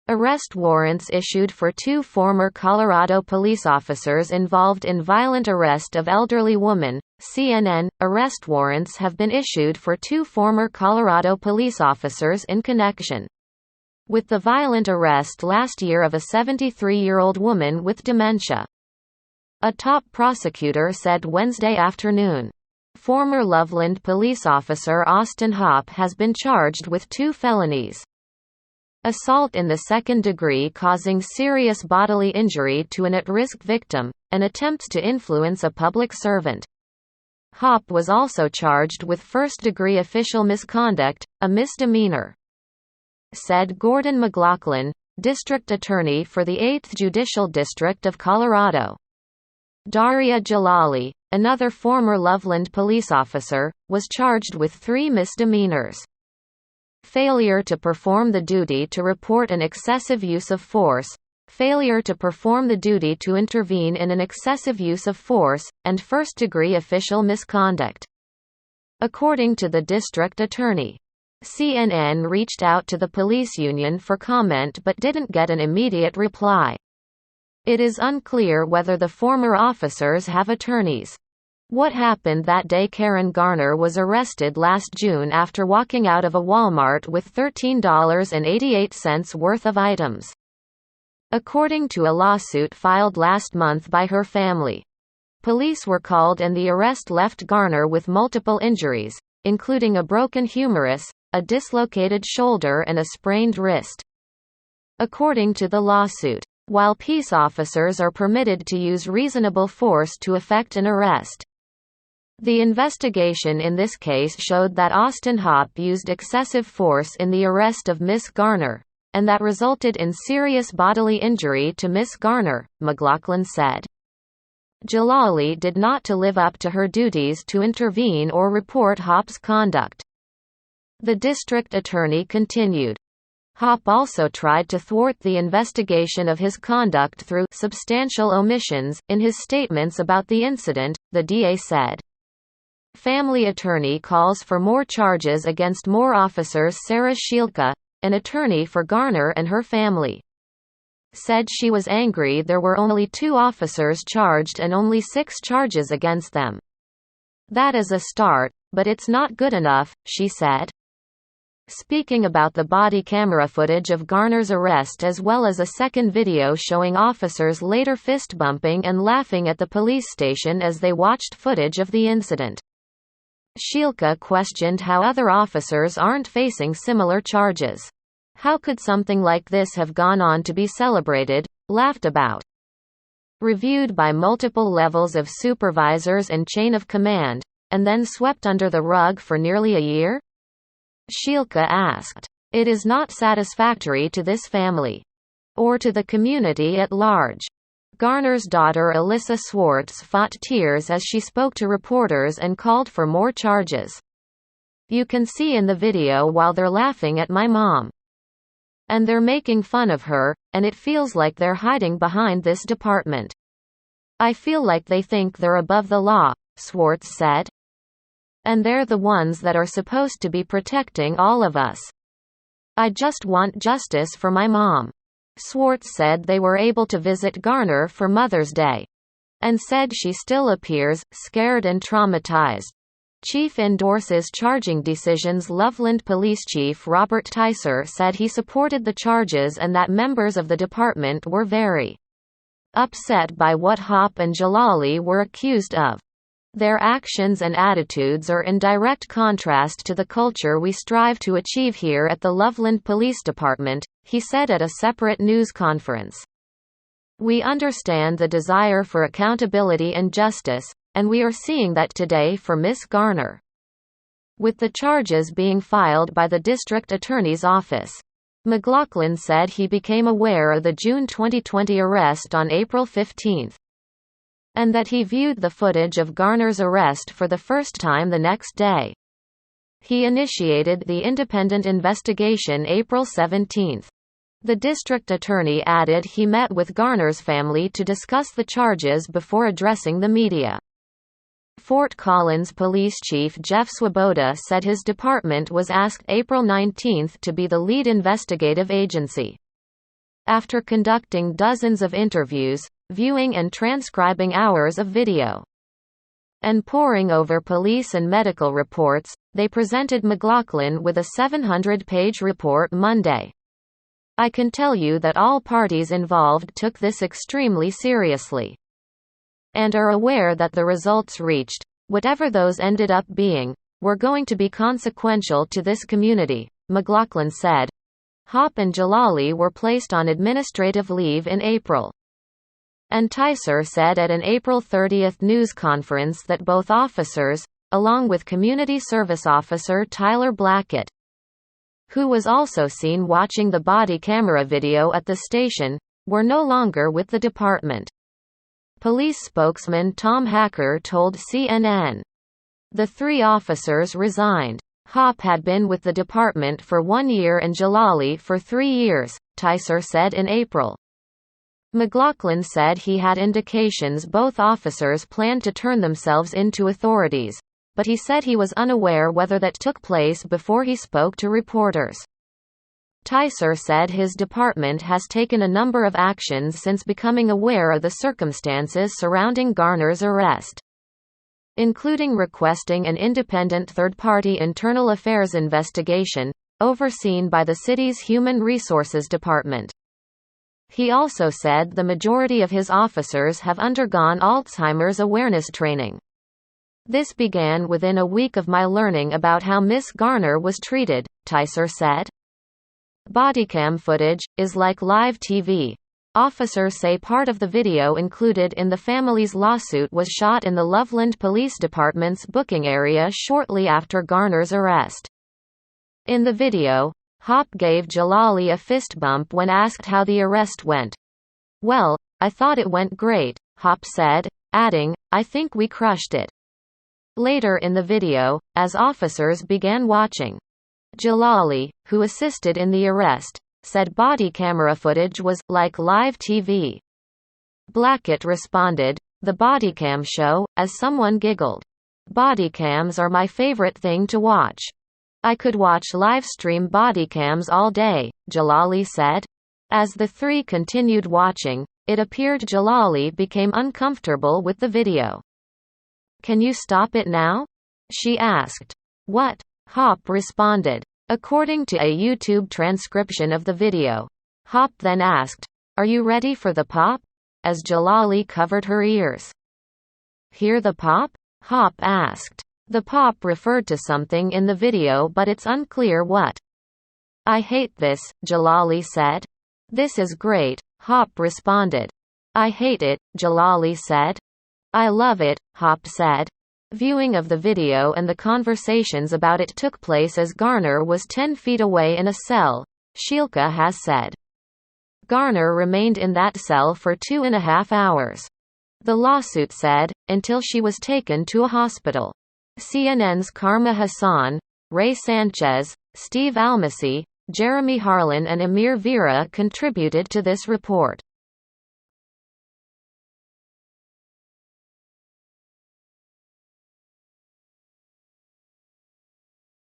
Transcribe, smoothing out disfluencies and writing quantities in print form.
Arrest warrants issued for 2 former Colorado police officers involved in violent arrest of elderly woman. CNN. Arrest warrants have been issued for 2 former Colorado police officers in connection with the violent arrest last year of a 73-year-old woman with dementia. A top prosecutor said Wednesday afternoon. Former Loveland police officer Austin Hopp has been charged with 2 felonies. Assault in the second degree causing serious bodily injury to an at-risk victim, and attempts to influence a public servant. Hopp was also charged with first-degree official misconduct, a misdemeanor. Said Gordon McLaughlin, district attorney for the 8th Judicial District of Colorado. Daria Jalali, another former Loveland police officer, was charged with 3 misdemeanors. Failure to perform the duty to report an excessive use of force, failure to perform the duty to intervene in an excessive use of force, and first-degree official misconduct. According to the district attorney. CNN reached out to the police union for comment but didn't get an immediate reply. It is unclear whether the former officers have attorneys. What happened that day? Karen Garner was arrested last June after walking out of a Walmart with $13.88 worth of items. According to a lawsuit filed last month by her family. Police were called and the arrest left Garner with multiple injuries, including a broken humerus, a dislocated shoulder and a sprained wrist. According to the lawsuit, while peace officers are permitted to use reasonable force to effect an arrest, the investigation in this case showed that Austin Hopp used excessive force in the arrest of Miss Garner, and that resulted in serious bodily injury to Miss Garner, McLaughlin said. Jalali did not to live up to her duties to intervene or report Hopp's conduct. The district attorney continued. Hopp also tried to thwart the investigation of his conduct through substantial omissions in his statements about the incident, the DA said. Family attorney calls for more charges against more officers. Sarah Shielka, an attorney for Garner and her family, said she was angry there were only 2 officers charged and only 6 charges against them. That is a start, but it's not good enough, she said. Speaking about the body camera footage of Garner's arrest as well as a second video showing officers later fist-bumping and laughing at the police station as they watched footage of the incident. Shielka questioned how other officers aren't facing similar charges. How could something like this have gone on to be celebrated, laughed about, reviewed by multiple levels of supervisors and chain of command, and then swept under the rug for nearly a year? Shielka asked. It is not satisfactory to this family. Or to the community at large. Garner's daughter Alyssa Swartz fought tears as she spoke to reporters and called for more charges. You can see in the video while they're laughing at my mom. And they're making fun of her, and it feels like they're hiding behind this department. I feel like they think they're above the law, Swartz said. And they're the ones that are supposed to be protecting all of us. I just want justice for my mom. Swartz said they were able to visit Garner for Mother's Day. And said she still appears scared and traumatized. Chief endorses charging decisions. Loveland Police Chief Robert Ticer said he supported the charges and that members of the department were very upset by what Hopp and Jalali were accused of. Their actions and attitudes are in direct contrast to the culture we strive to achieve here at the Loveland Police Department, he said at a separate news conference. We understand the desire for accountability and justice, and we are seeing that today for Miss Garner. With the charges being filed by the district attorney's office. McLaughlin said he became aware of the June 2020 arrest on April 15. And that he viewed the footage of Garner's arrest for the first time the next day. He initiated the independent investigation April 17. The district attorney added he met with Garner's family to discuss the charges before addressing the media. Fort Collins Police Chief Jeff Swoboda said his department was asked April 19 to be the lead investigative agency. after conducting dozens of interviews, viewing and transcribing hours of video, and poring over police and medical reports, they presented McLaughlin with a 700-page report Monday. I can tell you that all parties involved took this extremely seriously, and are aware that the results reached, whatever those ended up being, were going to be consequential to this community, McLaughlin said. Hopp and Jalali were placed on administrative leave in April. And Tyser said at an April 30 news conference that both officers, along with Community Service Officer Tyler Blackett, who was also seen watching the body camera video at the station, were no longer with the department. Police spokesman Tom Hacker told CNN. The 3 officers resigned. Hopp had been with the department for 1 year and Jalali for 3 years, Tyser said in April. McLaughlin said he had indications both officers planned to turn themselves into authorities, but he said he was unaware whether that took place before he spoke to reporters. Tyser said his department has taken a number of actions since becoming aware of the circumstances surrounding Garner's arrest, including requesting an independent third-party internal affairs investigation, overseen by the city's Human Resources Department. He also said the majority of his officers have undergone Alzheimer's awareness training. This began within a week of my learning about how Miss Garner was treated, Tyser said. Bodycam footage is like live TV. Officers say part of the video included in the family's lawsuit was shot in the Loveland Police Department's booking area shortly after Garner's arrest. In the video, Hopp gave Jalali a fist bump when asked how the arrest went. "Well, I thought it went great," Hopp said, adding, "I think we crushed it." Later in the video, as officers began watching, Jalali, who assisted in the arrest, said body camera footage was like live TV. Blackett responded, "The bodycam show," as someone giggled. "Bodycams are my favorite thing to watch. I could watch live-stream bodycams all day," Jalali said. As the 3 continued watching, it appeared Jalali became uncomfortable with the video. "Can you stop it now?" she asked. "What?" Hopp responded. According to a YouTube transcription of the video, Hopp then asked, "Are you ready for the pop?" as Jalali covered her ears. "Hear the pop?" Hopp asked. The pop referred to something in the video but it's unclear what. "I hate this," Jalali said. "This is great," Hopp responded. "I hate it," Jalali said. "I love it," Hopp said. Viewing of the video and the conversations about it took place as Garner was 10 feet away in a cell, Shielka has said. Garner remained in that cell for 2.5 hours. The lawsuit said, until she was taken to a hospital. CNN's Karma Hassan, Ray Sanchez, Steve Almasi, Jeremy Harlan and Amir Vera contributed to this report.